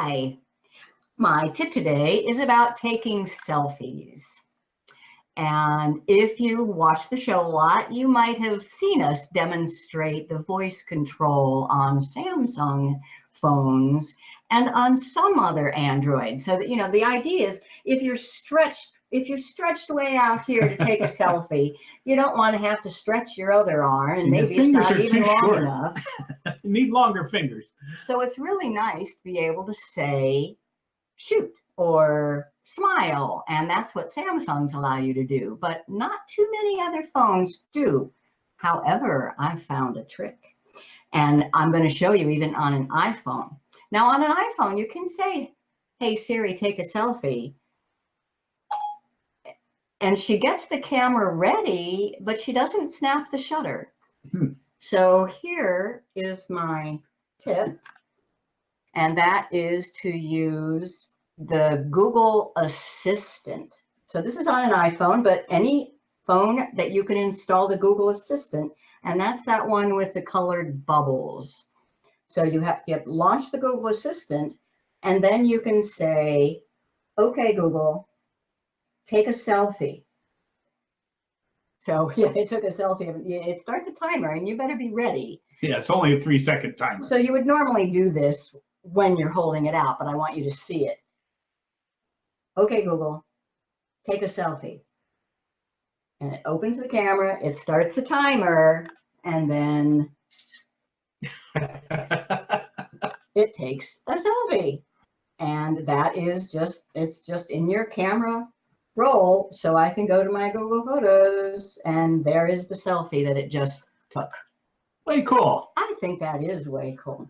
Hi, my tip today is about taking selfies. And if you watch the show a lot, you might have seen us demonstrate the voice control on Samsung phones and on some other Androids. So that, the idea is if you're stretched way out here to take a selfie, you don't want to have to stretch your other arm, and maybe it's not even long enough. You need longer fingers. So it's really nice to be able to say, shoot, or smile, and that's what Samsungs allow you to do, but not too many other phones do. However, I've found a trick, and I'm going to show you even on an iPhone. Now, on an iPhone, you can say, hey, Siri, take a selfie, and she gets the camera ready, but she doesn't snap the shutter. So here is my tip, and that is to use the Google Assistant. So this is on an iPhone, but any phone that you can install the Google Assistant, and that's that one with the colored bubbles. So you have to launch the Google Assistant, and then you can say, okay, Google, take a selfie. So yeah, it took a selfie. It starts a timer, and you better be ready. Yeah, it's only a 3-second timer. So you would normally do this when you're holding it out, but I want you to see it. Okay, Google, take a selfie. And it opens the camera, it starts the timer, and then it takes a selfie. And that is it's just in your camera roll, so I can go to my Google Photos, and there is the selfie that it just took. Way cool. I think that is way cool.